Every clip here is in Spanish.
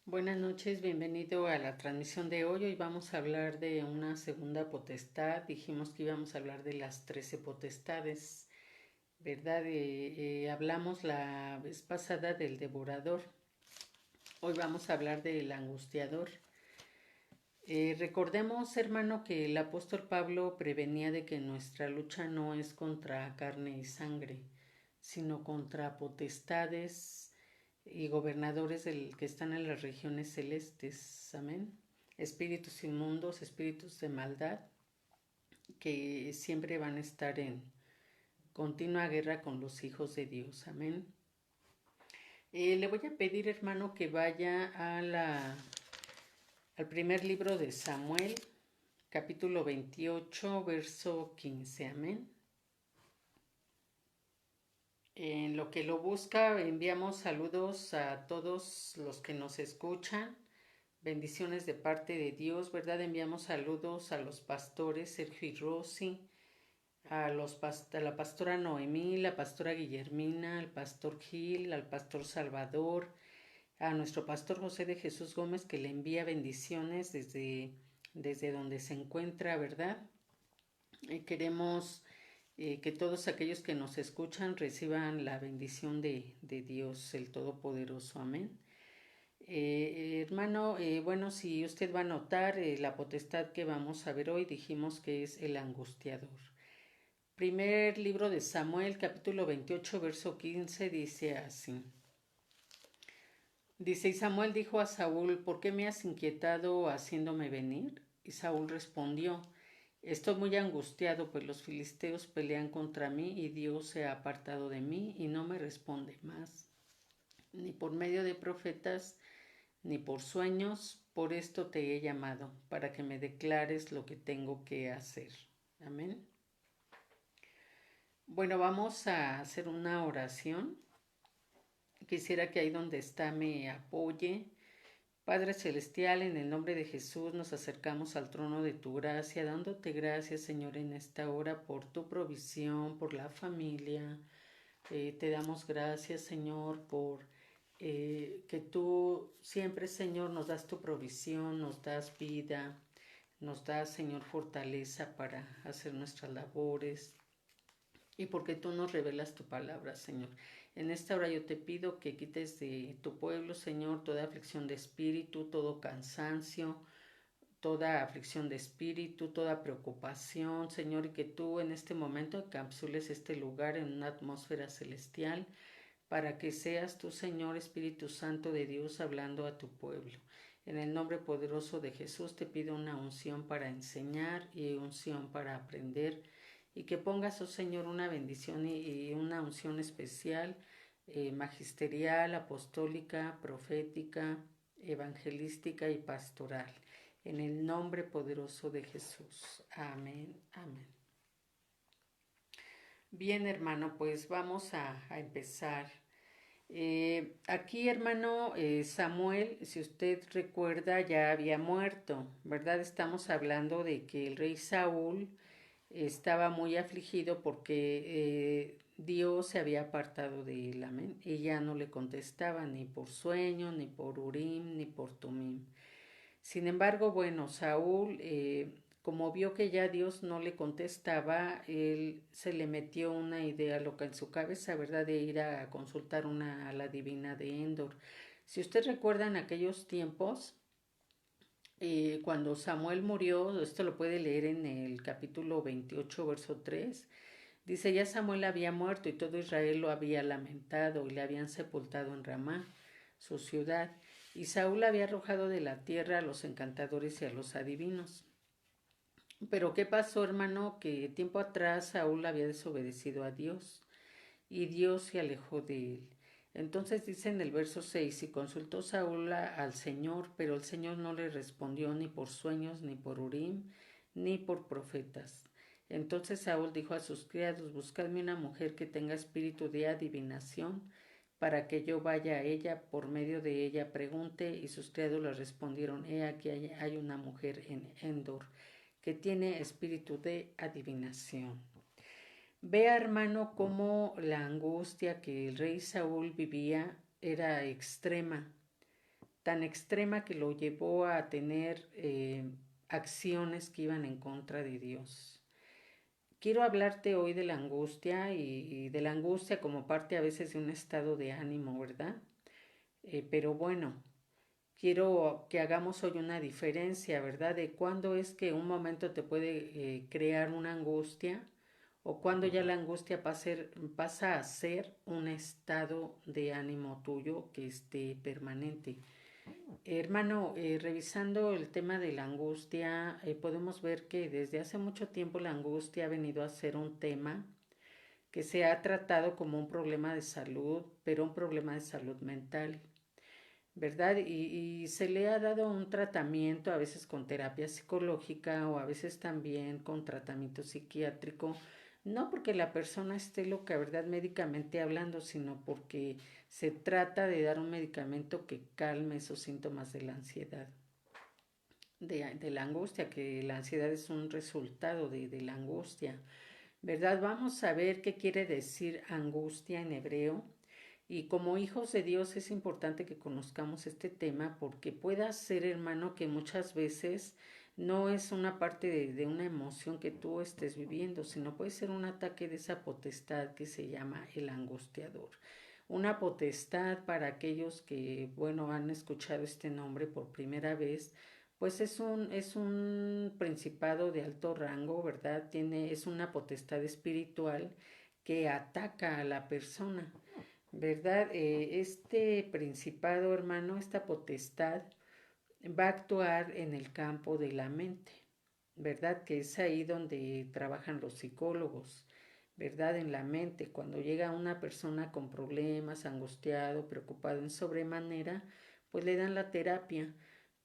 Buenas noches, bienvenido a la transmisión de hoy. Hoy vamos a hablar de una segunda potestad. Dijimos que íbamos a hablar de las 13 potestades, ¿verdad? Hablamos la vez pasada del devorador. Hoy vamos a hablar del angustiador. Recordemos, hermano, que el apóstol Pablo prevenía de que nuestra lucha no es contra carne y sangre, sino contra potestades y gobernadores que están en las regiones celestes. Amén. Espíritus inmundos, espíritus de maldad, que siempre van a estar en continua guerra con los hijos de Dios. Amén. Le voy a pedir, hermano, que vaya al primer libro de Samuel, capítulo 28, verso 15. Amén. En lo que lo busca, enviamos saludos a todos los que nos escuchan. Bendiciones de parte de Dios, ¿verdad? Enviamos saludos a los pastores Sergio y Rosy, a la pastora Noemí, la pastora Guillermina, al pastor Gil, al pastor Salvador, a nuestro pastor José de Jesús Gómez, que le envía bendiciones desde donde se encuentra, ¿verdad? Queremos que todos aquellos que nos escuchan reciban la bendición de Dios, el Todopoderoso. Amén. Hermano, bueno, si usted va a notar, la potestad que vamos a ver hoy dijimos que es el angustiador. Primer libro de Samuel, capítulo 28, verso 15, dice así. Dice, y Samuel dijo a Saúl, ¿por qué me has inquietado haciéndome venir? Y Saúl respondió, estoy muy angustiado, pues los filisteos pelean contra mí y Dios se ha apartado de mí y no me responde más, ni por medio de profetas, ni por sueños. Por esto te he llamado, para que me declares lo que tengo que hacer. Amén. Bueno, vamos a hacer una oración. Quisiera que ahí donde está me apoye. Padre Celestial, en el nombre de Jesús nos acercamos al trono de tu gracia, dándote gracias, Señor, en esta hora por tu provisión, por la familia. Te damos gracias, Señor, por que tú siempre, Señor, nos das tu provisión, nos das vida, nos das, Señor, fortaleza para hacer nuestras labores y porque tú nos revelas tu palabra, Señor. En esta hora yo te pido que quites de tu pueblo, Señor, toda aflicción de espíritu, todo cansancio, toda aflicción de espíritu, toda preocupación, Señor, y que tú en este momento encapsules este lugar en una atmósfera celestial para que seas tú, Señor Espíritu Santo de Dios, hablando a tu pueblo. En el nombre poderoso de Jesús te pido una unción para enseñar y unción para aprender, y que pongas, oh Señor, una bendición y una unción especial, magisterial, apostólica, profética, evangelística y pastoral. En el nombre poderoso de Jesús. Amén, amén. Bien, hermano, pues vamos a empezar. Aquí, hermano, Samuel, si usted recuerda, ya había muerto, ¿verdad? Estamos hablando de que el rey Saúl estaba muy afligido porque Dios se había apartado de él, amén. Y ya no le contestaba ni por sueño, ni por Urim, ni por Tumim. Sin embargo, bueno, Saúl, como vio que ya Dios no le contestaba, él se le metió una idea loca en su cabeza, ¿verdad? De ir a consultar a la divina de Endor. Si usted recuerda en aquellos tiempos, cuando Samuel murió, esto lo puede leer en el capítulo 28, verso 3, dice, ya Samuel había muerto y todo Israel lo había lamentado y le habían sepultado en Ramá, su ciudad, y Saúl había arrojado de la tierra a los encantadores y a los adivinos. Pero ¿qué pasó, hermano? Que tiempo atrás Saúl había desobedecido a Dios y Dios se alejó de él. Entonces dice en el verso 6, y consultó Saúl al Señor, pero el Señor no le respondió ni por sueños, ni por Urim, ni por profetas. Entonces Saúl dijo a sus criados, buscadme una mujer que tenga espíritu de adivinación, para que yo vaya a ella, por medio de ella pregunte, y sus criados le respondieron, he aquí hay una mujer en Endor, que tiene espíritu de adivinación. Vea, hermano, cómo la angustia que el rey Saúl vivía era extrema, tan extrema que lo llevó a tener acciones que iban en contra de Dios. Quiero hablarte hoy de la angustia y de la angustia como parte a veces de un estado de ánimo, ¿verdad? Pero bueno, quiero que hagamos hoy una diferencia, ¿verdad? De cuándo es que un momento te puede crear una angustia o cuando ya la angustia pasa a ser un estado de ánimo tuyo que esté permanente. Hermano, revisando el tema de la angustia, podemos ver que desde hace mucho tiempo la angustia ha venido a ser un tema que se ha tratado como un problema de salud, pero un problema de salud mental, ¿verdad? Y se le ha dado un tratamiento, a veces con terapia psicológica o a veces también con tratamiento psiquiátrico, no porque la persona esté loca, ¿verdad? Médicamente hablando, sino porque se trata de dar un medicamento que calme esos síntomas de la ansiedad, de la angustia, que la ansiedad es un resultado de la angustia, ¿verdad? Vamos a ver qué quiere decir angustia en hebreo. Y como hijos de Dios es importante que conozcamos este tema porque pueda ser, hermano, que muchas veces no es una parte de una emoción que tú estés viviendo, sino puede ser un ataque de esa potestad que se llama el angustiador. Una potestad para aquellos que, bueno, han escuchado este nombre por primera vez, pues es un principado de alto rango, ¿verdad? Es una potestad espiritual que ataca a la persona. ¿Verdad? Este principado, hermano, esta potestad va a actuar en el campo de la mente, ¿verdad? Que es ahí donde trabajan los psicólogos, ¿verdad? En la mente, cuando llega una persona con problemas, angustiado, preocupado en sobremanera, pues le dan la terapia.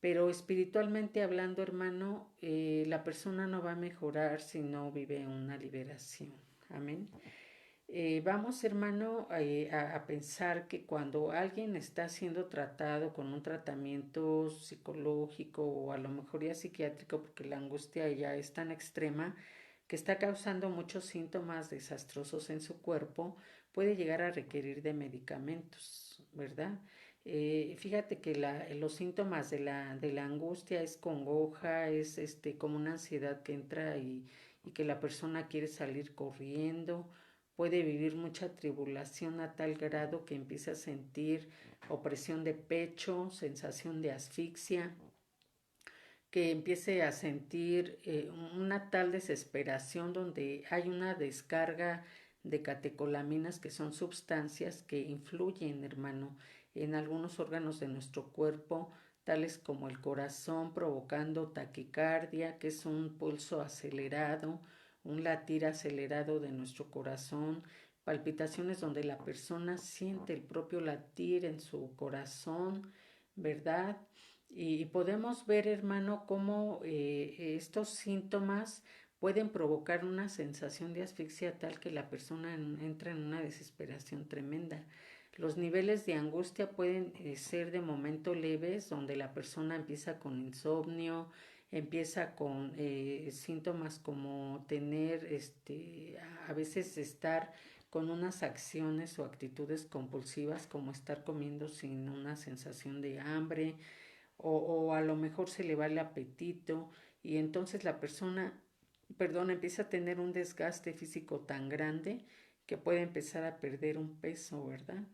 Pero espiritualmente hablando, hermano, la persona no va a mejorar si no vive una liberación. Amén. Vamos, hermano, a pensar que cuando alguien está siendo tratado con un tratamiento psicológico o a lo mejor ya psiquiátrico, porque la angustia ya es tan extrema que está causando muchos síntomas desastrosos en su cuerpo, puede llegar a requerir de medicamentos, ¿verdad? Fíjate que los síntomas de la angustia es congoja, es como una ansiedad que entra y que la persona quiere salir corriendo, puede vivir mucha tribulación a tal grado que empieza a sentir opresión de pecho, sensación de asfixia, que empiece a sentir una tal desesperación donde hay una descarga de catecolaminas que son sustancias que influyen, hermano, en algunos órganos de nuestro cuerpo, tales como el corazón, provocando taquicardia, que es un pulso acelerado, un latir acelerado de nuestro corazón, palpitaciones donde la persona siente el propio latir en su corazón, ¿verdad? Y podemos ver, hermano, cómo estos síntomas pueden provocar una sensación de asfixia tal que la persona entra en una desesperación tremenda. Los niveles de angustia pueden ser de momento leves, donde la persona empieza con insomnio, empieza con síntomas como tener, a veces estar con unas acciones o actitudes compulsivas, como estar comiendo sin una sensación de hambre, o a lo mejor se le va el apetito y entonces la persona, perdón, empieza a tener un desgaste físico tan grande que puede empezar a perder un peso, ¿verdad?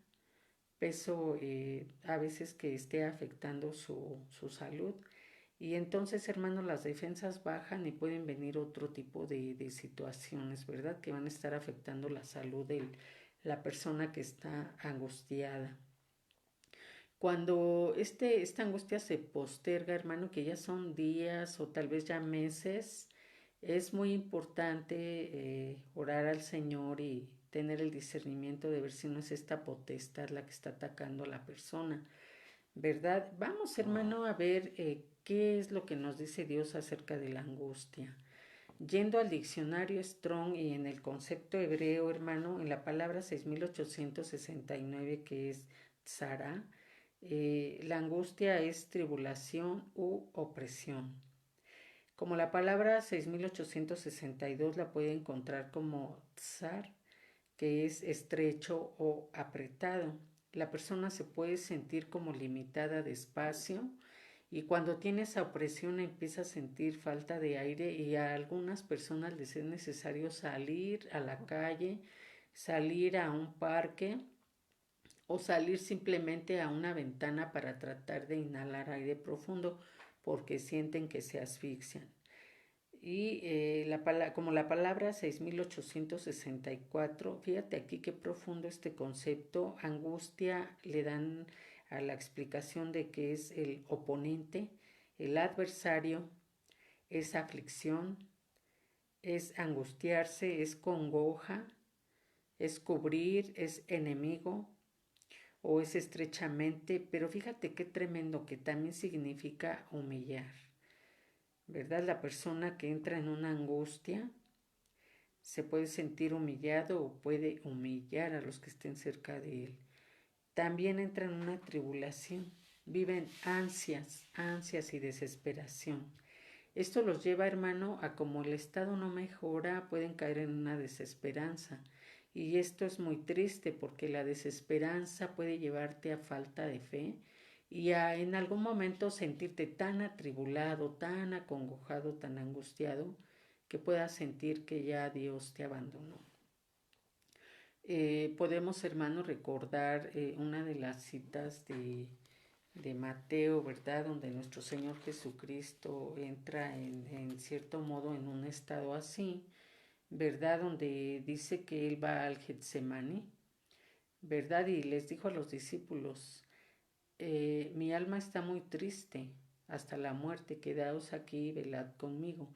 Peso a veces que esté afectando su salud. Y entonces, hermano, las defensas bajan y pueden venir otro tipo de situaciones, ¿verdad? Que van a estar afectando la salud de la persona que está angustiada. Cuando esta angustia se posterga, hermano, que ya son días o tal vez ya meses, es muy importante orar al Señor y tener el discernimiento de ver si no es esta potestad la que está atacando a la persona, ¿verdad? Vamos, hermano, a ver qué es lo que nos dice Dios acerca de la angustia. Yendo al diccionario Strong y en el concepto hebreo, hermano, en la palabra 6869 que es tzara, la angustia es tribulación u opresión. Como la palabra 6862 la puede encontrar como tsar, que es estrecho o apretado. la persona se puede sentir como limitada de espacio y cuando tiene esa opresión empieza a sentir falta de aire y a algunas personas les es necesario salir a la calle, salir a un parque o salir simplemente a una ventana para tratar de inhalar aire profundo porque sienten que se asfixian. Y como la palabra 6864, fíjate aquí qué profundo este concepto, angustia le dan a la explicación de que es el oponente, el adversario, es aflicción, es angustiarse, es congoja, es cubrir, es enemigo o es estrechamente, pero fíjate qué tremendo que también significa humillar. ¿Verdad? La persona que entra en una angustia se puede sentir humillado o puede humillar a los que estén cerca de él. También entra en una tribulación, viven ansias y desesperación. Esto los lleva, hermano, a como el estado no mejora, pueden caer en una desesperanza. Y esto es muy triste porque la desesperanza puede llevarte a falta de fe y a en algún momento sentirte tan atribulado, tan acongojado, tan angustiado, que puedas sentir que ya Dios te abandonó. Podemos, hermano, recordar una de las citas de Mateo, ¿verdad? Donde nuestro Señor Jesucristo entra en cierto modo en un estado así, ¿verdad? Donde dice que Él va al Getsemaní, ¿verdad? Y les dijo a los discípulos, mi alma está muy triste hasta la muerte, quedaos aquí y velad conmigo.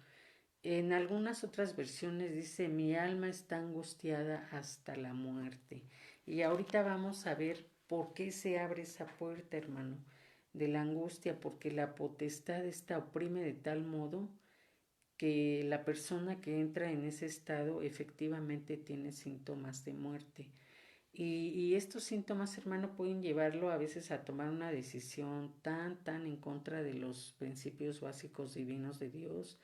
En algunas otras versiones dice, mi alma está angustiada hasta la muerte. Y ahorita vamos a ver por qué se abre esa puerta, hermano, de la angustia, porque la potestad está oprime de tal modo que la persona que entra en ese estado efectivamente tiene síntomas de muerte. Y estos síntomas, hermano, pueden llevarlo a veces a tomar una decisión tan en contra de los principios básicos divinos de Dios,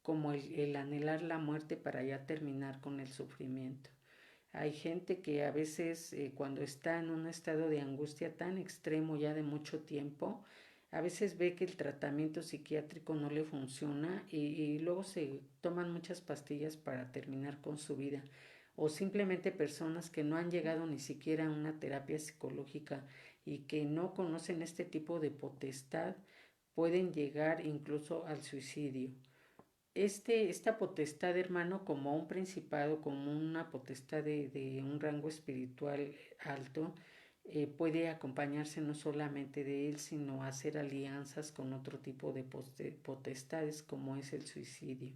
como el anhelar la muerte para ya terminar con el sufrimiento. Hay gente que a veces cuando está en un estado de angustia tan extremo ya de mucho tiempo, a veces ve que el tratamiento psiquiátrico no le funciona y luego se toman muchas pastillas para terminar con su vida. O simplemente personas que no han llegado ni siquiera a una terapia psicológica y que no conocen este tipo de potestad, pueden llegar incluso al suicidio. Esta potestad, hermano, como un principado, como una potestad de un rango espiritual alto, puede acompañarse no solamente de él, sino hacer alianzas con otro tipo de potestades, como es el suicidio,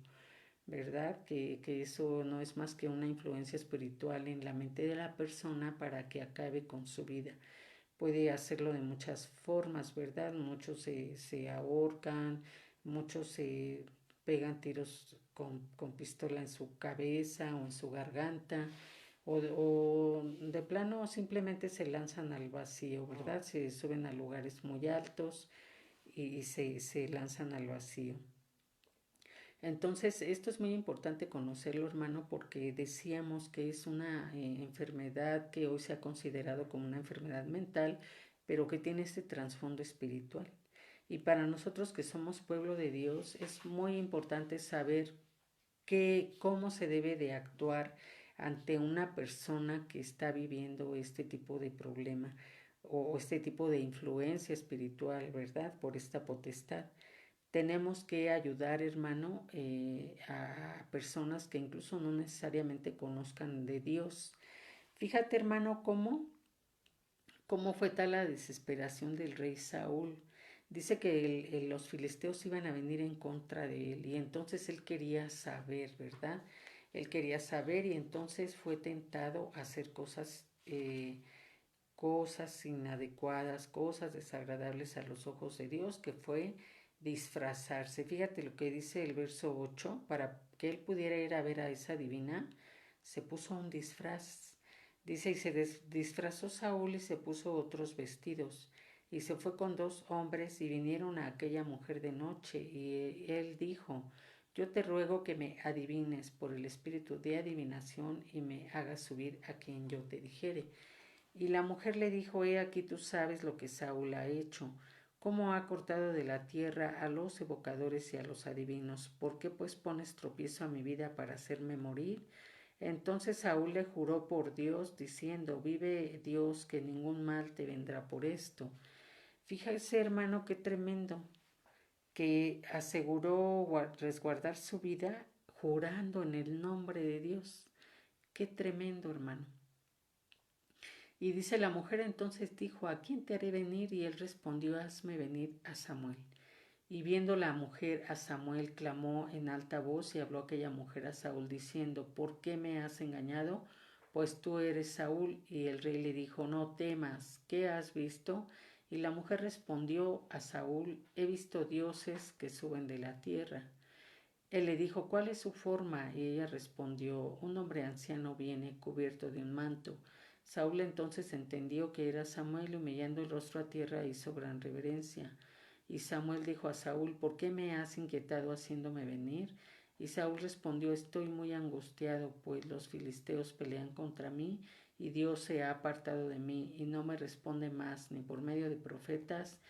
¿verdad? Que eso no es más que una influencia espiritual en la mente de la persona para que acabe con su vida. Puede hacerlo de muchas formas, ¿verdad? Muchos se ahorcan, muchos se pegan tiros con pistola en su cabeza o en su garganta, o de plano simplemente se lanzan al vacío, ¿verdad? Se suben a lugares muy altos y se lanzan al vacío. Entonces, esto es muy importante conocerlo, hermano, porque decíamos que es una enfermedad que hoy se ha considerado como una enfermedad mental, pero que tiene este trasfondo espiritual. Y para nosotros que somos pueblo de Dios, es muy importante saber cómo se debe de actuar ante una persona que está viviendo este tipo de problema o este tipo de influencia espiritual, ¿verdad? Por esta potestad. Tenemos que ayudar, hermano, a personas que incluso no necesariamente conozcan de Dios. Fíjate, hermano, cómo fue tal la desesperación del rey Saúl. Dice que los filisteos iban a venir en contra de él y entonces él quería saber, ¿verdad? Él quería saber y entonces fue tentado a hacer cosas inadecuadas, cosas desagradables a los ojos de Dios, que fue disfrazarse. Fíjate lo que dice el verso 8, para que él pudiera ir a ver a esa divina, se puso un disfraz. Dice, y se disfrazó Saúl y se puso otros vestidos, y se fue con 2 hombres y vinieron a aquella mujer de noche, y él dijo, yo te ruego que me adivines por el espíritu de adivinación y me hagas subir a quien yo te dijere. Y la mujer le dijo, he aquí tú sabes lo que Saúl ha hecho, cómo ha cortado de la tierra a los evocadores y a los adivinos. ¿Por qué pues pones tropiezo a mi vida para hacerme morir? Entonces Saúl le juró por Dios, diciendo, vive Dios que ningún mal te vendrá por esto. Fíjese, hermano, qué tremendo, que aseguró resguardar su vida jurando en el nombre de Dios. Qué tremendo, hermano. Y dice la mujer entonces dijo, ¿a quién te haré venir? Y él respondió, hazme venir a Samuel. Y viendo la mujer a Samuel, clamó en alta voz y habló aquella mujer a Saúl diciendo, ¿por qué me has engañado? Pues tú eres Saúl. Y el rey le dijo, no temas, ¿qué has visto? Y la mujer respondió a Saúl, he visto dioses que suben de la tierra. Él le dijo, ¿cuál es su forma? Y ella respondió, un hombre anciano viene cubierto de un manto. Saúl entonces entendió que era Samuel, humillando el rostro a tierra hizo gran reverencia. Y Samuel dijo a Saúl, ¿por qué me has inquietado haciéndome venir? Y Saúl respondió, estoy muy angustiado, pues los filisteos pelean contra mí, y Dios se ha apartado de mí, y no me responde más, ni por medio de profetas,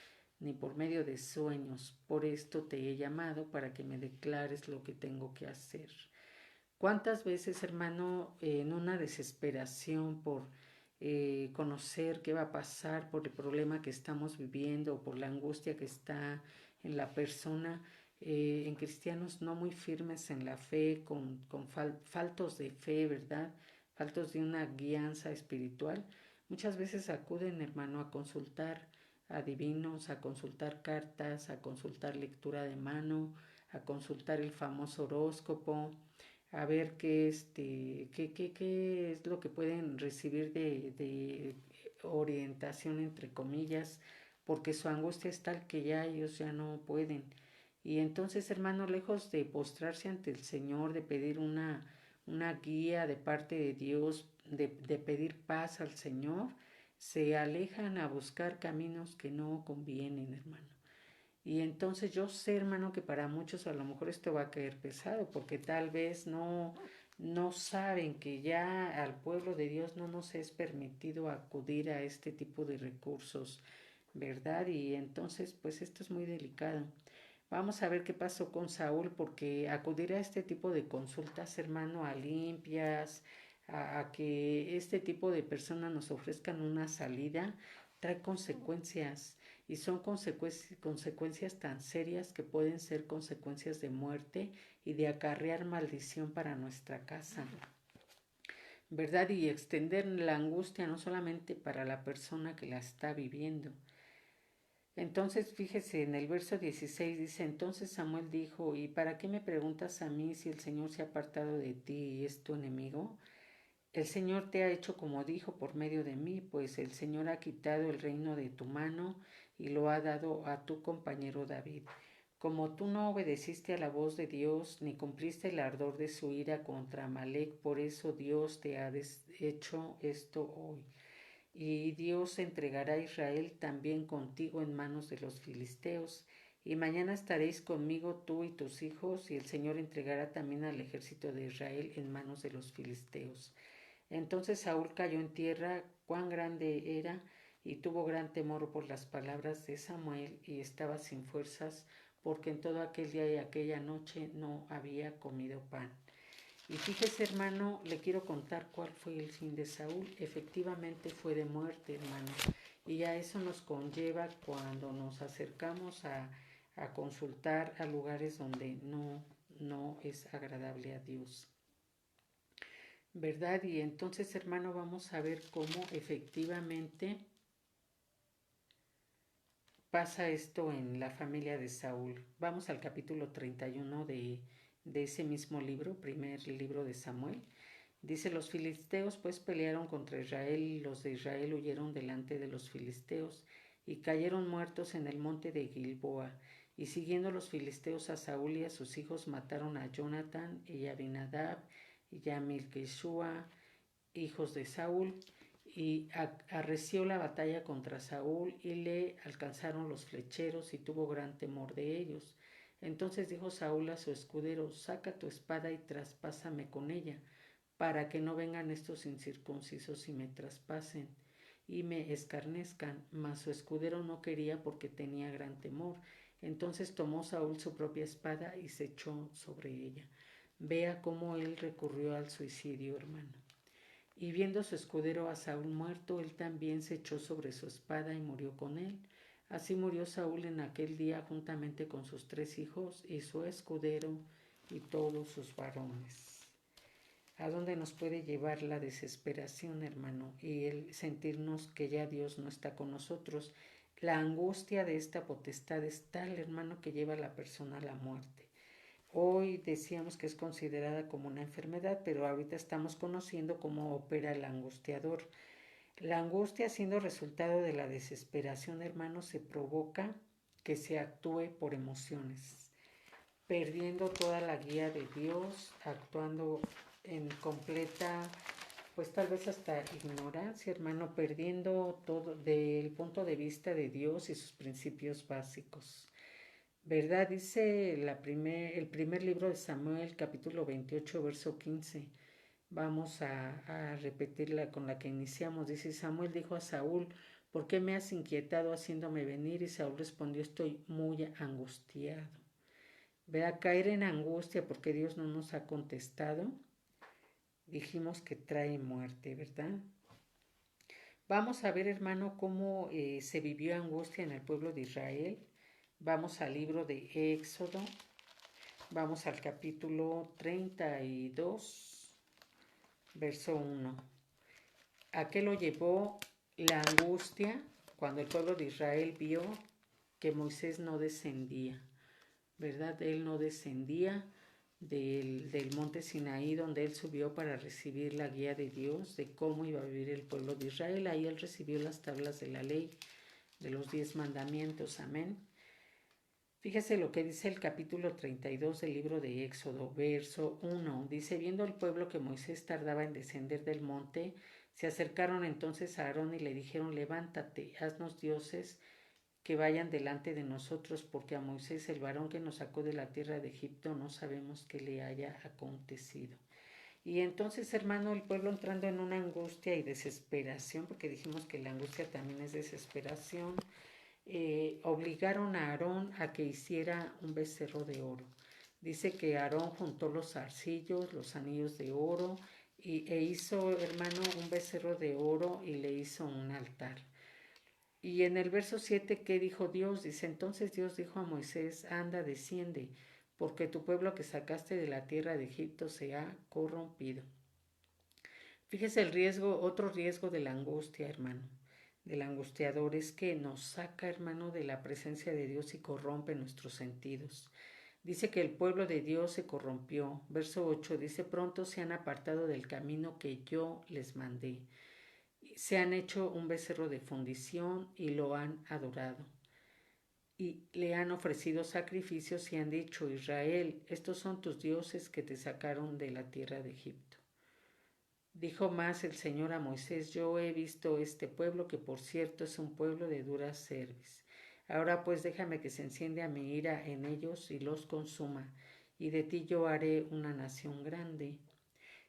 ni por medio de sueños. Por esto te he llamado para que me declares lo que tengo que hacer. ¿Cuántas veces, hermano, en una desesperación por conocer qué va a pasar, por el problema que estamos viviendo, por la angustia que está en la persona, en cristianos no muy firmes en la fe, con faltos de fe, ¿verdad? Faltos de una guianza espiritual, muchas veces acuden, hermano, a consultar adivinos, a consultar cartas, a consultar lectura de mano, a consultar el famoso horóscopo, a ver qué es lo que pueden recibir de orientación, entre comillas, porque su angustia es tal que ya ellos ya no pueden. Y entonces, hermano, lejos de postrarse ante el Señor, de pedir una guía de parte de Dios, de pedir paz al Señor, se alejan a buscar caminos que no convienen, hermano. Y entonces yo sé, hermano, que para muchos a lo mejor esto va a caer pesado, porque tal vez no saben que ya al pueblo de Dios no nos es permitido acudir a este tipo de recursos, ¿verdad? Y entonces, pues esto es muy delicado. Vamos a ver qué pasó con Saúl, porque acudir a este tipo de consultas, hermano, a limpias, a que este tipo de personas nos ofrezcan una salida, trae consecuencias y son consecuencias tan serias que pueden ser consecuencias de muerte y de acarrear maldición para nuestra casa, ¿verdad? Y extender la angustia no solamente para la persona que la está viviendo. Entonces, fíjese, en el verso 16 dice, entonces Samuel dijo, ¿y para qué me preguntas a mí si el Señor se ha apartado de ti y es tu enemigo? El Señor te ha hecho como dijo por medio de mí, pues el Señor ha quitado el reino de tu mano y lo ha dado a tu compañero David. Como tú no obedeciste a la voz de Dios, ni cumpliste el ardor de su ira contra Amalec, por eso Dios te ha hecho esto hoy. Y Dios entregará a Israel también contigo en manos de los filisteos. Y mañana estaréis conmigo tú y tus hijos, y el Señor entregará también al ejército de Israel en manos de los filisteos. Entonces Saúl cayó en tierra, cuán grande era, y tuvo gran temor por las palabras de Samuel, y estaba sin fuerzas, porque en todo aquel día y aquella noche no había comido pan. Y fíjese, hermano, le quiero contar cuál fue el fin de Saúl. Efectivamente fue de muerte, hermano. Y a eso nos conlleva cuando nos acercamos a consultar a lugares donde no es agradable a Dios, ¿verdad? Y entonces, hermano, vamos a ver cómo efectivamente pasa esto en la familia de Saúl. Vamos al capítulo 31 de ese mismo libro, primer libro de Samuel. Dice, los filisteos pues pelearon contra Israel y los de Israel huyeron delante de los filisteos y cayeron muertos en el monte de Gilboa. Y siguiendo los filisteos a Saúl y a sus hijos mataron a Jonathan y a Abinadab y a Milqueshua, hijos de Saúl, y arreció la batalla contra Saúl y le alcanzaron los flecheros y tuvo gran temor de ellos. Entonces dijo Saúl a su escudero, saca tu espada y traspásame con ella, para que no vengan estos incircuncisos y me traspasen. y me escarnezcan. Mas su escudero no quería porque tenía gran temor. Entonces tomó Saúl su propia espada y se echó sobre ella. Vea cómo él recurrió al suicidio, hermano. Y viendo su escudero a Saúl muerto, él también se echó sobre su espada y murió con él. Así murió Saúl en aquel día juntamente con sus 3 hijos y su escudero y todos sus varones. ¿A dónde nos puede llevar la desesperación, hermano? Y el sentirnos que ya Dios no está con nosotros. La angustia de esta potestad es tal, hermano, que lleva a la persona a la muerte. Hoy decíamos que es considerada como una enfermedad, pero ahorita estamos conociendo cómo opera el angustiador. La angustia, siendo resultado de la desesperación, hermano, se provoca que se actúe por emociones, perdiendo toda la guía de Dios, actuando en completa, pues tal vez hasta ignorancia, hermano, perdiendo todo del punto de vista de Dios y sus principios básicos. ¿Verdad? Dice el primer libro de Samuel, capítulo 28, verso 15. Vamos a repetirla con la que iniciamos. Dice, Samuel dijo a Saúl, ¿por qué me has inquietado haciéndome venir? Y Saúl respondió, estoy muy angustiado. ¿Verdad? Caer en angustia porque Dios no nos ha contestado. Dijimos que trae muerte, ¿verdad? Vamos a ver, hermano, cómo se vivió angustia en el pueblo de Israel. Vamos al libro de Éxodo. Vamos al capítulo 32, verso 1. ¿A qué lo llevó la angustia cuando el pueblo de Israel vio que Moisés no descendía? ¿Verdad? Él no descendía del monte Sinaí donde él subió para recibir la guía de Dios de cómo iba a vivir el pueblo de Israel. Ahí él recibió las tablas de la ley, de los 10 mandamientos. Amén. Fíjese lo que dice el capítulo 32 del libro de Éxodo, verso 1. Dice, viendo el pueblo que Moisés tardaba en descender del monte, se acercaron entonces a Aarón y le dijeron, levántate, haznos dioses que vayan delante de nosotros, porque a Moisés, el varón que nos sacó de la tierra de Egipto, no sabemos qué le haya acontecido. Y entonces, hermano, el pueblo entrando en una angustia y desesperación, porque dijimos que la angustia también es desesperación, obligaron a Aarón a que hiciera un becerro de oro. Dice que Aarón juntó los zarcillos, los anillos de oro, e hizo, hermano, un becerro de oro y le hizo un altar. Y en el verso 7, ¿qué dijo Dios? Dice, entonces Dios dijo a Moisés, anda, desciende, porque tu pueblo que sacaste de la tierra de Egipto se ha corrompido. Fíjese el riesgo, otro riesgo de la angustia, hermano, del angustiador, es que nos saca, hermano, de la presencia de Dios y corrompe nuestros sentidos. Dice que el pueblo de Dios se corrompió. Verso 8 dice, pronto se han apartado del camino que yo les mandé. Se han hecho un becerro de fundición y lo han adorado. Y le han ofrecido sacrificios y han dicho, Israel, estos son tus dioses que te sacaron de la tierra de Egipto. Dijo más el Señor a Moisés, yo he visto este pueblo, que por cierto es un pueblo de dura cerviz. Ahora pues déjame que se encienda mi ira en ellos y los consuma, y de ti yo haré una nación grande.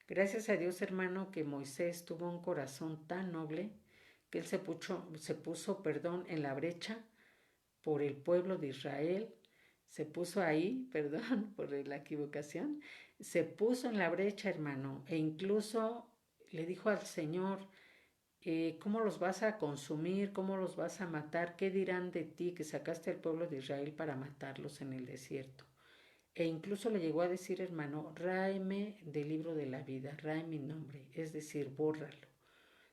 Gracias a Dios, hermano, que Moisés tuvo un corazón tan noble que él se puso en la brecha por el pueblo de Israel, se puso ahí, perdón por la equivocación, se puso en la brecha, hermano, e incluso le dijo al Señor, ¿cómo los vas a consumir? ¿Cómo los vas a matar? ¿Qué dirán de ti que sacaste al pueblo de Israel para matarlos en el desierto? E incluso le llegó a decir, hermano, ráeme del libro de la vida, ráe mi nombre, es decir, bórralo.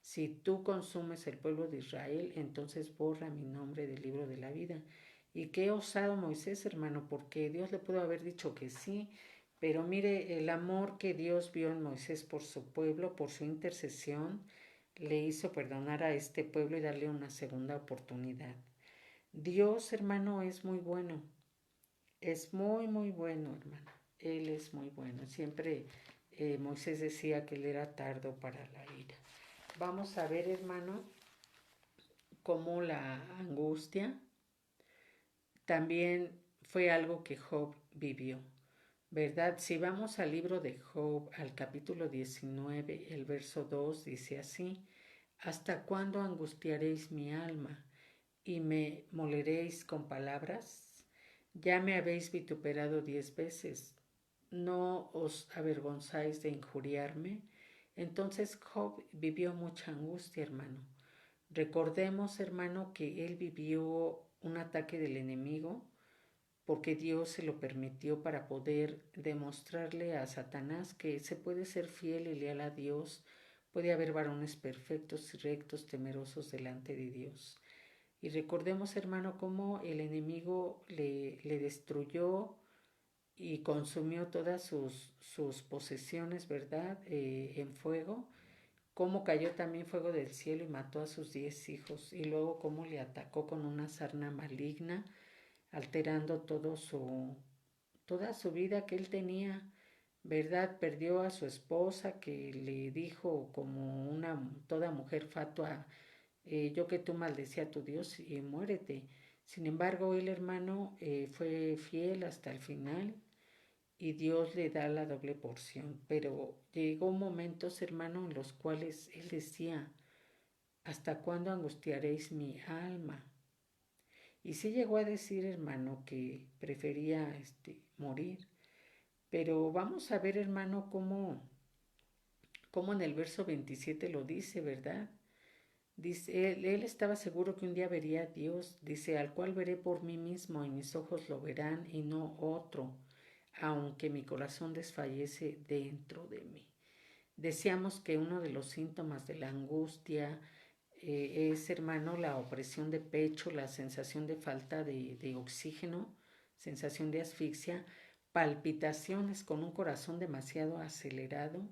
Si tú consumes el pueblo de Israel, entonces borra mi nombre del libro de la vida. Y qué osado Moisés, hermano, porque Dios le pudo haber dicho que sí, pero mire, el amor que Dios vio en Moisés por su pueblo, por su intercesión, le hizo perdonar a este pueblo y darle una segunda oportunidad. Dios, hermano, es muy bueno. Es muy, muy bueno, hermano. Él es muy bueno. Siempre Moisés decía que él era tardo para la ira. Vamos a ver, hermano, cómo la angustia también fue algo que Job vivió, ¿verdad? Si vamos al libro de Job, al capítulo 19, el verso 2, dice así, ¿Hasta cuándo angustiaréis mi alma y me moleréis con palabras? Ya me habéis vituperado 10 veces. ¿No os avergonzáis de injuriarme? Entonces Job vivió mucha angustia, hermano. Recordemos, hermano, que él vivió un ataque del enemigo porque Dios se lo permitió para poder demostrarle a Satanás que se puede ser fiel y leal a Dios, puede haber varones perfectos y rectos, temerosos delante de Dios. Y recordemos, hermano, cómo el enemigo le destruyó y consumió todas sus posesiones, ¿verdad? En fuego, cómo cayó también fuego del cielo y mató a sus 10 hijos, y luego cómo le atacó con una sarna maligna, alterando toda su vida que él tenía, ¿verdad? Perdió a su esposa que le dijo como toda mujer fatua, yo que tú maldecía a tu Dios y muérete. Sin embargo, el hermano fue fiel hasta el final y Dios le da la doble porción. Pero llegó momentos, hermano, en los cuales él decía, ¿hasta cuándo angustiaréis mi alma? Y sí llegó a decir, hermano, que prefería morir. Pero vamos a ver, hermano, cómo en el verso 27 lo dice, ¿verdad? Dice, él estaba seguro que un día vería a Dios, dice, al cual veré por mí mismo y mis ojos lo verán y no otro, aunque mi corazón desfallece dentro de mí. Decíamos que uno de los síntomas de la angustia es, hermano, la opresión de pecho, la sensación de falta de oxígeno, sensación de asfixia, palpitaciones con un corazón demasiado acelerado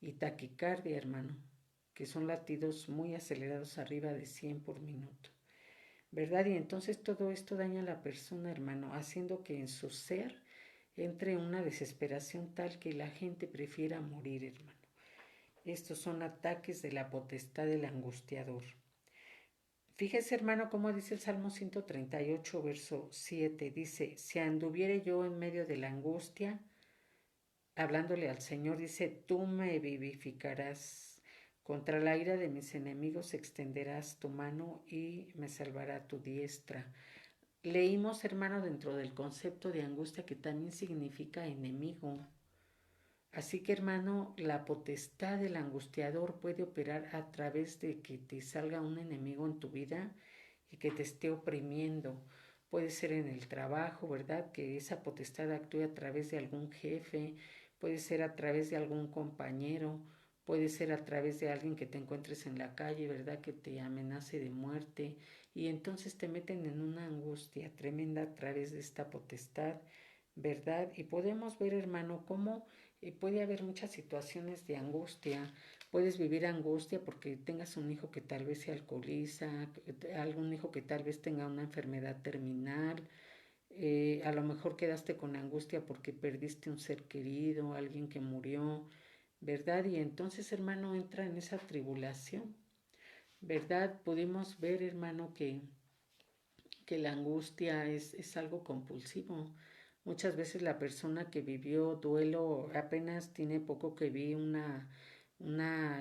y taquicardia, hermano, que son latidos muy acelerados arriba de 100 por minuto, ¿verdad? Y entonces todo esto daña a la persona, hermano, haciendo que en su ser entre una desesperación tal que la gente prefiera morir, hermano. Estos son ataques de la potestad del angustiador. Fíjese, hermano, cómo dice el Salmo 138, verso 7. Dice, si anduviere yo en medio de la angustia, hablándole al Señor, dice, tú me vivificarás. Contra la ira de mis enemigos extenderás tu mano y me salvará tu diestra. Leímos, hermano, dentro del concepto de angustia que también significa enemigo. Así que, hermano, la potestad del angustiador puede operar a través de que te salga un enemigo en tu vida y que te esté oprimiendo. Puede ser en el trabajo, ¿verdad? Que esa potestad actúe a través de algún jefe, puede ser a través de algún compañero, puede ser a través de alguien que te encuentres en la calle, ¿verdad? Que te amenace de muerte y entonces te meten en una angustia tremenda a través de esta potestad, ¿verdad? Y podemos ver, hermano, cómo puede haber muchas situaciones de angustia. Puedes vivir angustia porque tengas un hijo que tal vez se alcoholiza, algún hijo que tal vez tenga una enfermedad terminal. A lo mejor quedaste con angustia porque perdiste un ser querido, alguien que murió, ¿verdad? Y entonces, hermano, entra en esa tribulación, ¿verdad? Pudimos ver, hermano, que la angustia es algo compulsivo. Muchas veces la persona que vivió duelo, apenas tiene poco que vi una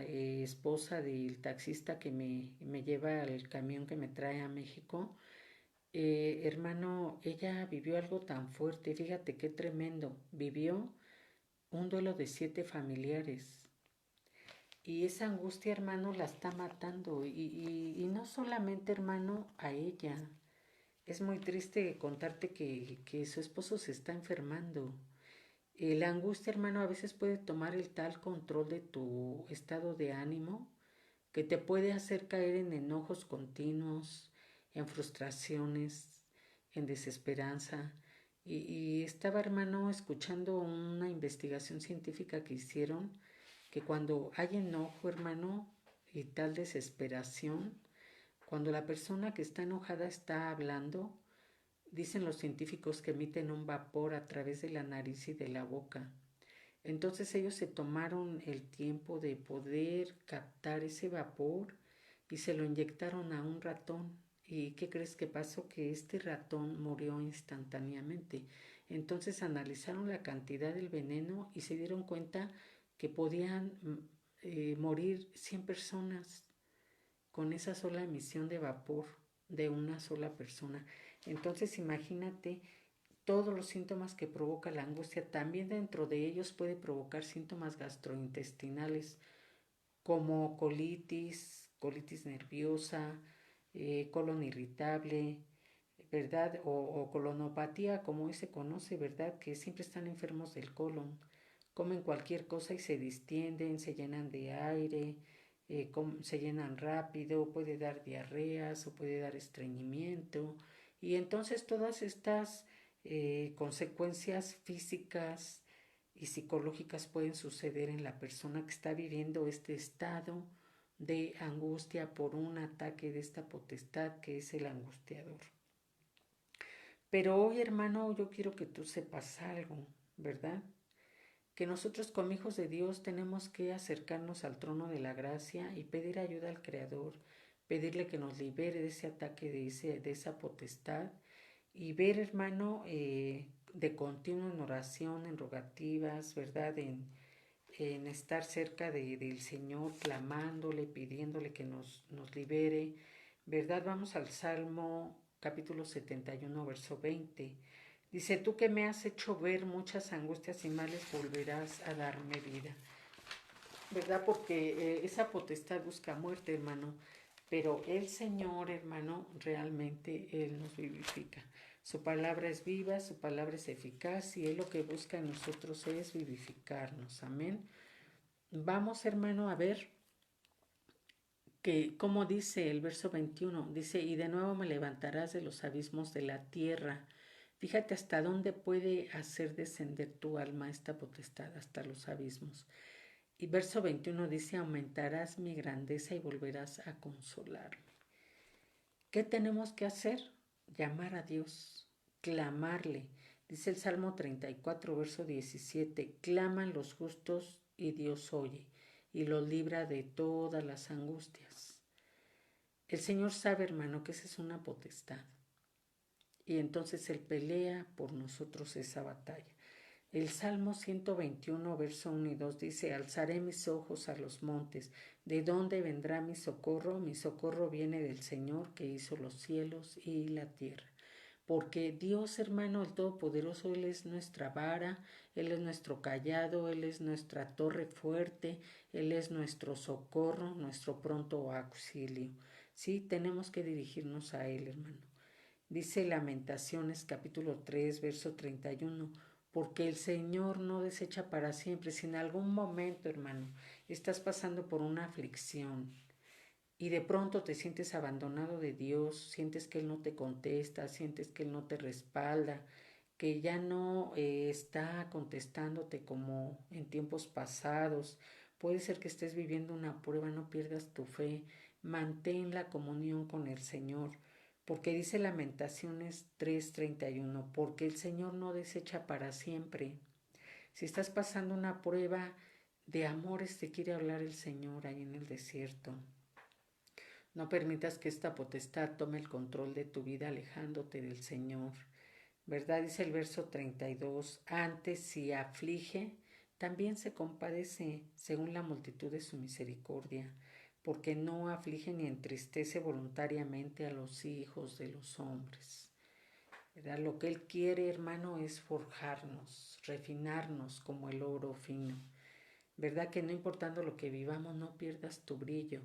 esposa del taxista que me lleva al camión que me trae a México. Hermano, ella vivió algo tan fuerte, fíjate qué tremendo. Vivió un duelo de 7 familiares. Y esa angustia, hermano, la está matando. Y no solamente, hermano, a ella. Es muy triste contarte que su esposo se está enfermando. La angustia, hermano, a veces puede tomar el tal control de tu estado de ánimo que te puede hacer caer en enojos continuos, en frustraciones, en desesperanza. Y estaba, hermano, escuchando una investigación científica que hicieron, que cuando hay enojo, hermano, y tal desesperación, cuando la persona que está enojada está hablando, dicen los científicos que emiten un vapor a través de la nariz y de la boca. Entonces ellos se tomaron el tiempo de poder captar ese vapor y se lo inyectaron a un ratón. ¿Y qué crees que pasó? Que este ratón murió instantáneamente. Entonces analizaron la cantidad del veneno y se dieron cuenta que podían morir 100 personas. con esa sola emisión de vapor de una sola persona. Entonces imagínate todos los síntomas que provoca la angustia. También dentro de ellos puede provocar síntomas gastrointestinales como colitis nerviosa, colon irritable, ¿verdad? O colonopatía, como hoy se conoce, ¿verdad? Que siempre están enfermos del colon. Comen cualquier cosa y se distienden, se llenan de aire, se llenan rápido, puede dar diarreas o puede dar estreñimiento. Y entonces todas estas consecuencias físicas y psicológicas pueden suceder en la persona que está viviendo este estado de angustia por un ataque de esta potestad que es el angustiador. Pero hoy, hermano, yo quiero que tú sepas algo, ¿verdad? Que nosotros como hijos de Dios tenemos que acercarnos al trono de la gracia y pedir ayuda al Creador, pedirle que nos libere de ese ataque, de esa potestad y ver, hermano, de continuo en oración, en rogativas, ¿verdad? En estar cerca del Señor, clamándole, pidiéndole que nos libere, ¿verdad? Vamos al Salmo capítulo 71, verso 20. Dice, tú que me has hecho ver muchas angustias y males, volverás a darme vida. ¿Verdad? Porque esa potestad busca muerte, hermano. Pero el Señor, hermano, realmente Él nos vivifica. Su palabra es viva, su palabra es eficaz y Él lo que busca en nosotros es vivificarnos. Amén. Vamos, hermano, a ver que, como dice el verso 21, dice, y de nuevo me levantarás de los abismos de la tierra. Fíjate hasta dónde puede hacer descender tu alma esta potestad, hasta los abismos. Y verso 21 dice, aumentarás mi grandeza y volverás a consolarme. ¿Qué tenemos que hacer? Llamar a Dios, clamarle. Dice el Salmo 34, verso 17, claman los justos y Dios oye y los libra de todas las angustias. El Señor sabe, hermano, que esa es una potestad. Y entonces Él pelea por nosotros esa batalla. El Salmo 121, verso 1 y 2 dice, alzaré mis ojos a los montes. ¿De dónde vendrá mi socorro? Mi socorro viene del Señor que hizo los cielos y la tierra. Porque Dios, hermano, el Todopoderoso, Él es nuestra vara, Él es nuestro cayado, Él es nuestra torre fuerte, Él es nuestro socorro, nuestro pronto auxilio. Sí, tenemos que dirigirnos a Él, hermano. Dice Lamentaciones capítulo 3, verso 31, porque el Señor no desecha para siempre. Si en algún momento, hermano, estás pasando por una aflicción y de pronto te sientes abandonado de Dios, sientes que Él no te contesta, sientes que Él no te respalda, que ya no está contestándote como en tiempos pasados, puede ser que estés viviendo una prueba, no pierdas tu fe, mantén la comunión con el Señor, porque dice Lamentaciones 3:31, porque el Señor no desecha para siempre. Si estás pasando una prueba de amores, te quiere hablar el Señor ahí en el desierto. No permitas que esta potestad tome el control de tu vida alejándote del Señor. ¿Verdad? Dice el verso 32, antes si aflige, también se compadece según la multitud de su misericordia, porque no aflige ni entristece voluntariamente a los hijos de los hombres. ¿Verdad? Lo que Él quiere, hermano, es forjarnos, refinarnos como el oro fino. ¿Verdad? Que no importando lo que vivamos, no pierdas tu brillo.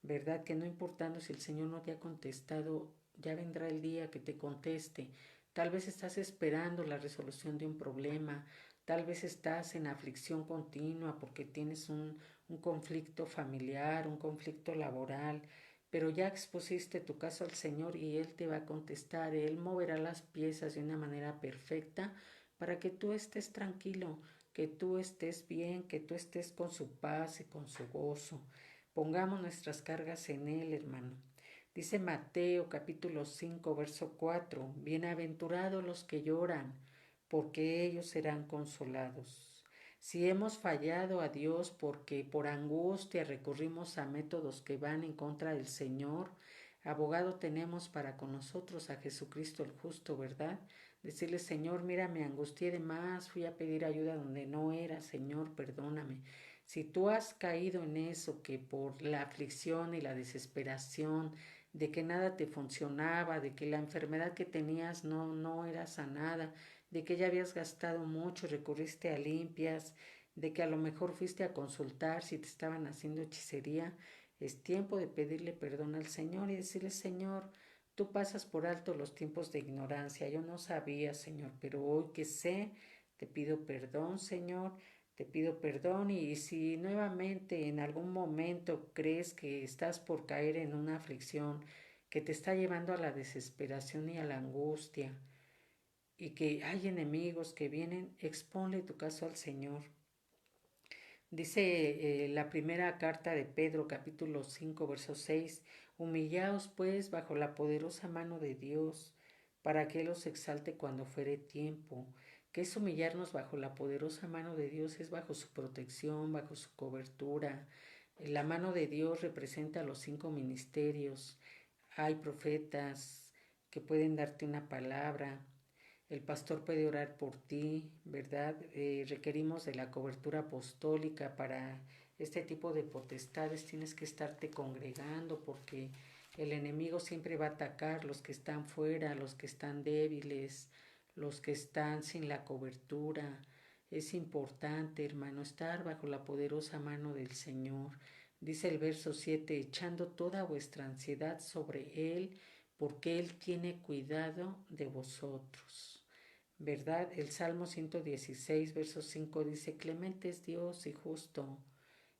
¿Verdad? Que no importando si el Señor no te ha contestado, ya vendrá el día que te conteste. Tal vez estás esperando la resolución de un problema, tal vez estás en aflicción continua porque tienes un conflicto familiar, un conflicto laboral, pero ya expusiste tu caso al Señor y Él te va a contestar, Él moverá las piezas de una manera perfecta para que tú estés tranquilo, que tú estés bien, que tú estés con su paz y con su gozo. Pongamos nuestras cargas en Él, hermano. Dice Mateo capítulo 5, verso 4, bienaventurados los que lloran, porque ellos serán consolados. Si hemos fallado a Dios porque por angustia recurrimos a métodos que van en contra del Señor, abogado tenemos para con nosotros a Jesucristo el justo, ¿verdad? Decirle, Señor, mira, me angustié de más, fui a pedir ayuda donde no era, Señor, perdóname. Si tú has caído en eso, que por la aflicción y la desesperación, de que nada te funcionaba, de que la enfermedad que tenías no era sanada, de que ya habías gastado mucho, recurriste a limpias, de que a lo mejor fuiste a consultar si te estaban haciendo hechicería, es tiempo de pedirle perdón al Señor y decirle, Señor, tú pasas por alto los tiempos de ignorancia. Yo no sabía, Señor, pero hoy que sé, te pido perdón, Señor, te pido perdón y si nuevamente en algún momento crees que estás por caer en una aflicción que te está llevando a la desesperación y a la angustia y que hay enemigos que vienen, exponle tu caso al Señor. Dice la primera carta de Pedro, capítulo 5, verso 6, humillaos pues bajo la poderosa mano de Dios, para que Él os exalte cuando fuere tiempo. ¿Qué es humillarnos bajo la poderosa mano de Dios? Es bajo su protección, bajo su cobertura. La mano de Dios representa los 5 ministerios. Hay profetas que pueden darte una palabra, el pastor puede orar por ti, ¿verdad? Requerimos de la cobertura apostólica para este tipo de potestades. Tienes que estarte congregando porque el enemigo siempre va a atacar los que están fuera, los que están débiles, los que están sin la cobertura. Es importante, hermano, estar bajo la poderosa mano del Señor. Dice el verso 7, echando toda vuestra ansiedad sobre Él, porque Él tiene cuidado de vosotros. ¿Verdad? El Salmo 116, verso 5 dice, clemente es Dios y justo.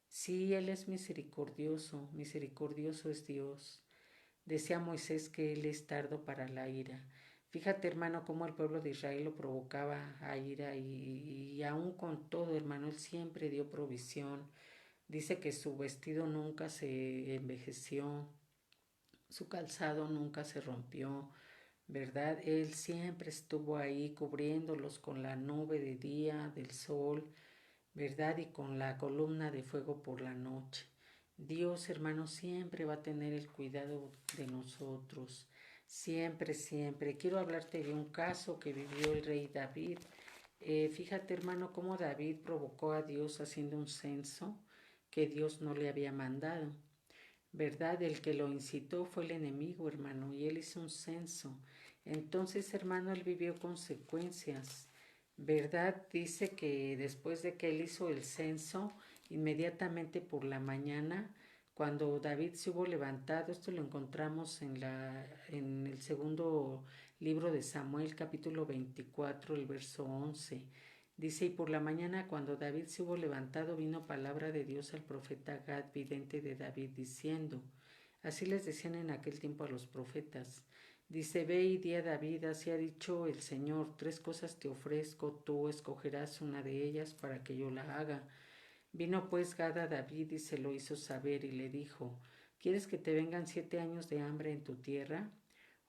Sí, Él es misericordioso, misericordioso es Dios. Decía Moisés que Él es tardo para la ira. Fíjate, hermano, cómo el pueblo de Israel lo provocaba a ira y aún con todo, hermano, Él siempre dio provisión. Dice que su vestido nunca se envejeció, su calzado nunca se rompió, ¿verdad? Él siempre estuvo ahí cubriéndolos con la nube de día, del sol, ¿verdad? Y con la columna de fuego por la noche. Dios, hermano, siempre va a tener el cuidado de nosotros. Siempre, siempre. Quiero hablarte de un caso que vivió el rey David. Fíjate, hermano, cómo David provocó a Dios haciendo un censo que Dios no le había mandado. ¿Verdad? El que lo incitó fue el enemigo, hermano, y él hizo un censo. Entonces, hermano, él vivió consecuencias. ¿Verdad? Dice que después de que él hizo el censo, inmediatamente por la mañana, cuando David se hubo levantado, esto lo encontramos en el segundo libro de Samuel, capítulo 24, el verso 11. Dice, y por la mañana cuando David se hubo levantado, vino palabra de Dios al profeta Gad, vidente de David, diciendo, así les decían en aquel tiempo a los profetas, dice, ve y di a David, así ha dicho el Señor, 3 cosas te ofrezco, tú escogerás una de ellas para que yo la haga. Vino pues Gad a David y se lo hizo saber y le dijo, ¿quieres que te vengan 7 años de hambre en tu tierra?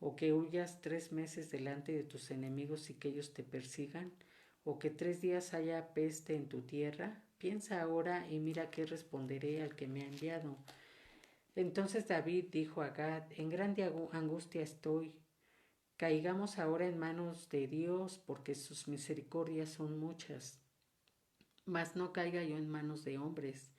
¿O que huyas 3 meses delante de tus enemigos y que ellos te persigan? ¿O que 3 días haya peste en tu tierra? Piensa ahora y mira qué responderé al que me ha enviado. Entonces David dijo a Gad, en grande angustia estoy. Caigamos ahora en manos de Dios, porque sus misericordias son muchas. Mas no caiga yo en manos de hombres.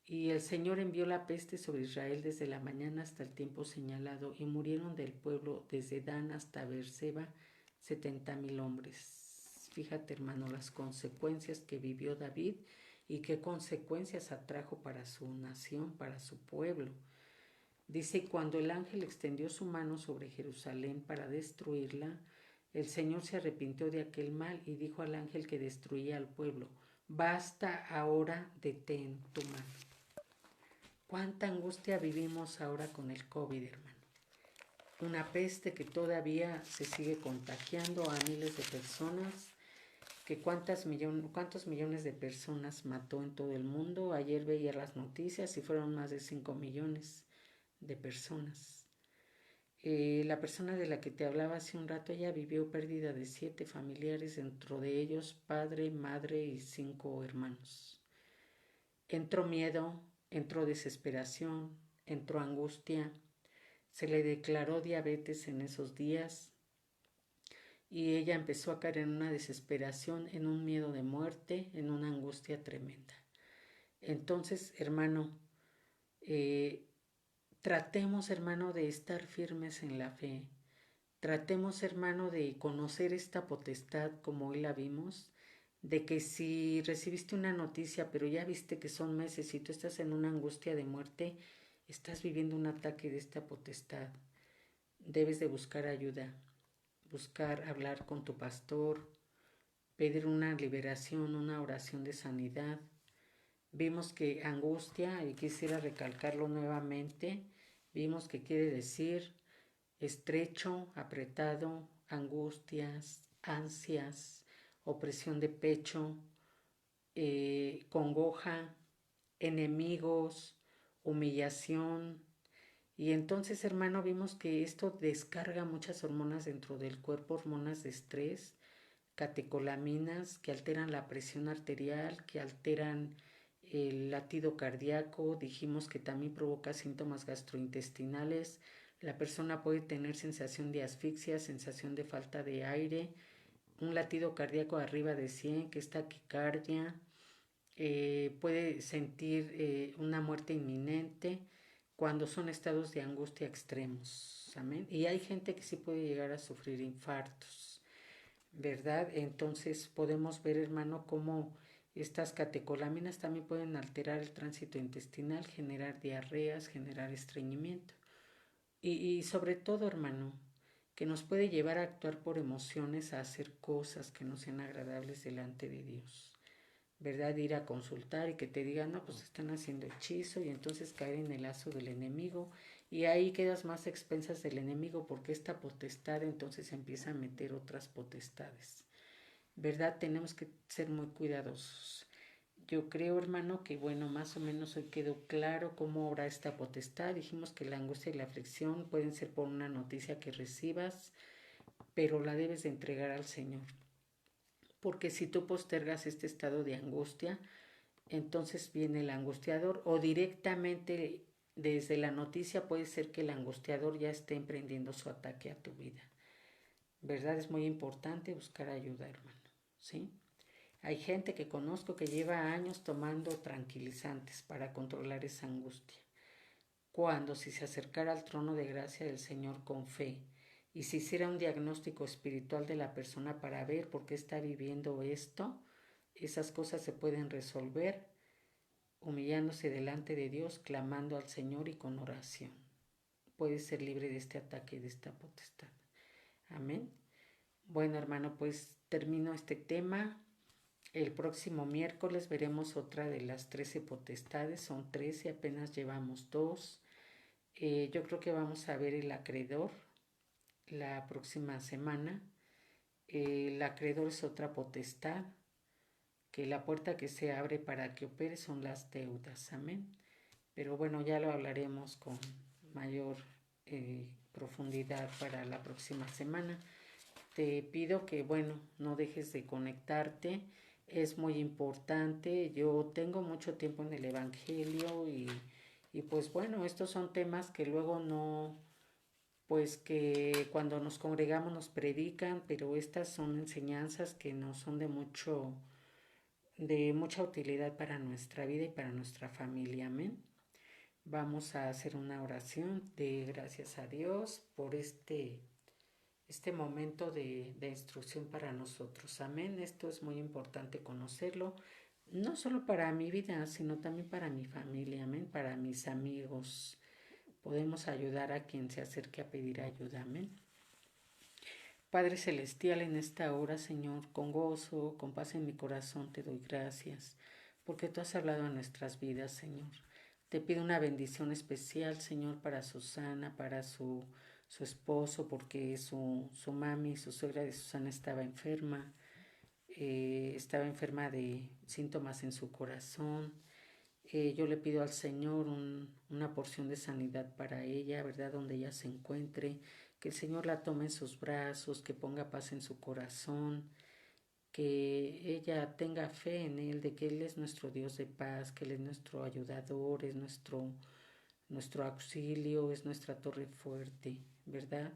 Y el Señor envió la peste sobre Israel desde la mañana hasta el tiempo señalado, y murieron del pueblo desde Dan hasta Beerseba 70,000 hombres. Fíjate, hermano, las consecuencias que vivió David y qué consecuencias atrajo para su nación, para su pueblo. Dice, cuando el ángel extendió su mano sobre Jerusalén para destruirla, el Señor se arrepintió de aquel mal y dijo al ángel que destruía al pueblo, basta ahora, detén tu mano. Cuánta angustia vivimos ahora con el COVID, hermano. Una peste que todavía se sigue contagiando a miles de personas, que cuántos millones de personas mató en todo el mundo. Ayer veía las noticias y fueron más de 5 millones de personas. La persona de la que te hablaba hace un rato, ella vivió pérdida de 7 familiares, dentro de ellos padre, madre y 5 hermanos. Entró miedo, entró desesperación, entró angustia, se le declaró diabetes en esos días y ella empezó a caer en una desesperación, en un miedo de muerte, en una angustia tremenda. Entonces, hermano, eh, tratemos, hermano, de estar firmes en la fe. Tratemos, hermano, de conocer esta potestad como hoy la vimos, de que si recibiste una noticia, pero ya viste que son meses y tú estás en una angustia de muerte, estás viviendo un ataque de esta potestad. Debes de buscar ayuda, buscar hablar con tu pastor, pedir una liberación, una oración de sanidad. Vimos que angustia, y quisiera recalcarlo nuevamente, vimos que quiere decir estrecho, apretado, angustias, ansias, opresión de pecho, congoja, enemigos, humillación. Y entonces, hermano, vimos que esto descarga muchas hormonas dentro del cuerpo, hormonas de estrés, catecolaminas que alteran la presión arterial, que alteran el latido cardíaco. Dijimos que también provoca síntomas gastrointestinales. La persona puede tener sensación de asfixia, sensación de falta de aire, un latido cardíaco arriba de 100, que es taquicardia. Puede sentir una muerte inminente cuando son estados de angustia extremos. Amén. Y hay gente que sí puede llegar a sufrir infartos, ¿verdad? Entonces podemos ver, hermano, cómo estas catecolaminas también pueden alterar el tránsito intestinal, generar diarreas, generar estreñimiento. Y sobre todo, hermano, que nos puede llevar a actuar por emociones, a hacer cosas que no sean agradables delante de Dios. ¿Verdad? Ir a consultar y que te digan, no, pues están haciendo hechizo, y entonces caer en el lazo del enemigo, y ahí quedas más a expensas del enemigo, porque esta potestad entonces empieza a meter otras potestades. ¿Verdad? Tenemos que ser muy cuidadosos. Yo creo, hermano, que bueno, más o menos hoy quedó claro cómo obra esta potestad. Dijimos que la angustia y la aflicción pueden ser por una noticia que recibas, pero la debes de entregar al Señor. Porque si tú postergas este estado de angustia, entonces viene el angustiador, o directamente desde la noticia puede ser que el angustiador ya esté emprendiendo su ataque a tu vida. ¿Verdad? Es muy importante buscar ayuda, hermano. ¿Sí? Hay gente que conozco que lleva años tomando tranquilizantes para controlar esa angustia. Cuando si se acercara al trono de gracia del Señor con fe y se hiciera un diagnóstico espiritual de la persona para ver por qué está viviendo esto, esas cosas se pueden resolver humillándose delante de Dios, clamando al Señor y con oración. Puedes ser libre de este ataque, de esta potestad. Amén. Bueno, hermano, pues termino este tema. El próximo miércoles veremos otra de las 13 potestades. Son 13, apenas llevamos 2. Yo creo que vamos a ver el acreedor la próxima semana. El acreedor es otra potestad, que la puerta que se abre para que opere son las deudas. Amén. Pero bueno, ya lo hablaremos con mayor profundidad para la próxima semana. Te pido que, bueno, no dejes de conectarte. Es muy importante. Yo tengo mucho tiempo en el Evangelio y pues bueno, estos son temas que luego no, pues que cuando nos congregamos nos predican, pero estas son enseñanzas que nos son de mucha utilidad para nuestra vida y para nuestra familia. Amén. Vamos a hacer una oración de gracias a Dios por este momento de instrucción para nosotros. Amén. Esto es muy importante conocerlo, no solo para mi vida, sino también para mi familia. Amén. Para mis amigos. Podemos ayudar a quien se acerque a pedir ayuda. Amén. Padre Celestial, en esta hora, Señor, con gozo, con paz en mi corazón, te doy gracias, porque tú has hablado a nuestras vidas, Señor. Te pido una bendición especial, Señor, para Susana, para su esposo, porque su mami, su suegra de Susana estaba enferma de síntomas en su corazón. Yo le pido al Señor una porción de sanidad para ella, ¿verdad? Donde ella se encuentre, que el Señor la tome en sus brazos, que ponga paz en su corazón, que ella tenga fe en Él, de que Él es nuestro Dios de paz, que Él es nuestro ayudador, es nuestro auxilio, es nuestra torre fuerte, ¿verdad?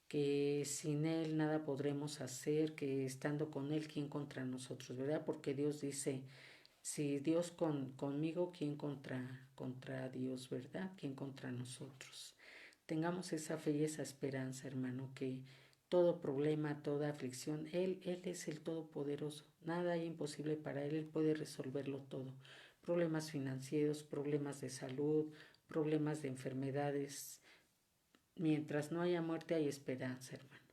Que sin Él nada podremos hacer, que estando con Él, ¿quién contra nosotros, verdad? Porque Dios dice Si Dios conmigo, ¿quién contra Dios, verdad? ¿Quién contra nosotros? Tengamos esa fe y esa esperanza, hermano, que todo problema, toda aflicción, Él es el Todopoderoso. Nada hay imposible para Él puede resolverlo todo. Problemas financieros, problemas de salud, problemas de enfermedades. Mientras no haya muerte hay esperanza, hermano.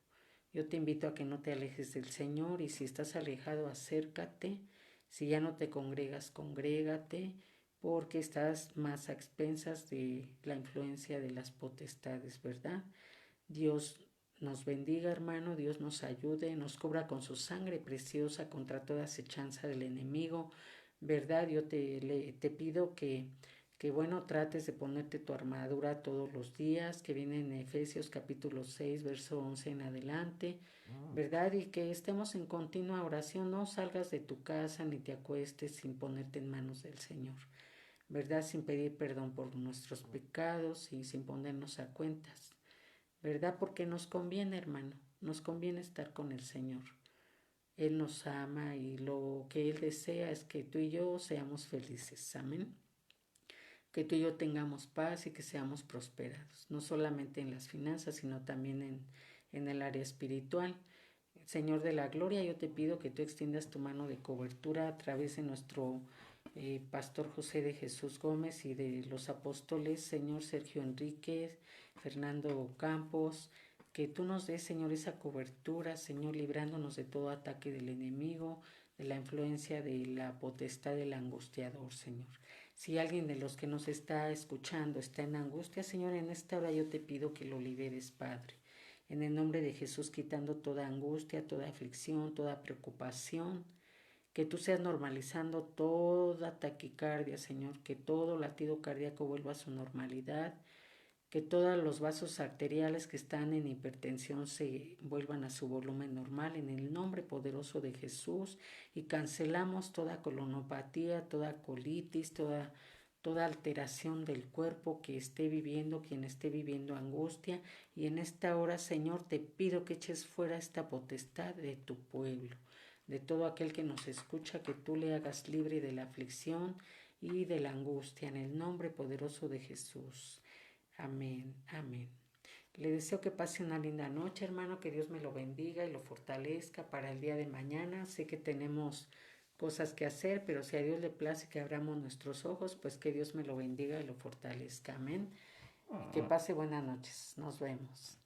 Yo te invito a que no te alejes del Señor y si estás alejado, acércate. Si ya no te congregas, congrégate, porque estás más a expensas de la influencia de las potestades, ¿verdad? Dios nos bendiga, hermano, Dios nos ayude, nos cubra con su sangre preciosa contra toda acechanza del enemigo, ¿verdad? Yo te pido que, bueno, trates de ponerte tu armadura todos los días, que viene en Efesios capítulo 6, verso 11 en adelante, ¿verdad? Y que estemos en continua oración, no salgas de tu casa ni te acuestes sin ponerte en manos del Señor, ¿verdad? Sin pedir perdón por nuestros pecados y sin ponernos a cuentas, ¿verdad? Porque nos conviene, hermano, nos conviene estar con el Señor. Él nos ama y lo que Él desea es que tú y yo seamos felices, amén. Que tú y yo tengamos paz y que seamos prosperados, no solamente en las finanzas, sino también en el área espiritual. Señor de la gloria, yo te pido que tú extiendas tu mano de cobertura a través de nuestro pastor José de Jesús Gómez y de los apóstoles, Señor Sergio Enríquez, Fernando Campos, que tú nos des, Señor, esa cobertura, Señor, librándonos de todo ataque del enemigo, de la influencia de la potestad del angustiador, Señor. Si alguien de los que nos está escuchando está en angustia, Señor, en esta hora yo te pido que lo liberes, Padre. En el nombre de Jesús, quitando toda angustia, toda aflicción, toda preocupación, que tú seas normalizando toda taquicardia, Señor, que todo latido cardíaco vuelva a su normalidad, que todos los vasos arteriales que están en hipertensión se vuelvan a su volumen normal en el nombre poderoso de Jesús, y cancelamos toda colonopatía, toda colitis, toda alteración del cuerpo que esté viviendo, quien esté viviendo angustia, y en esta hora, Señor, te pido que eches fuera esta potestad de tu pueblo, de todo aquel que nos escucha, que tú le hagas libre de la aflicción y de la angustia, en el nombre poderoso de Jesús. Amén, amén. Le deseo que pase una linda noche, hermano, que Dios me lo bendiga y lo fortalezca para el día de mañana. Sé que tenemos cosas que hacer, pero si a Dios le place que abramos nuestros ojos, pues que Dios me lo bendiga y lo fortalezca. Amén. Y que pase buenas noches. Nos vemos.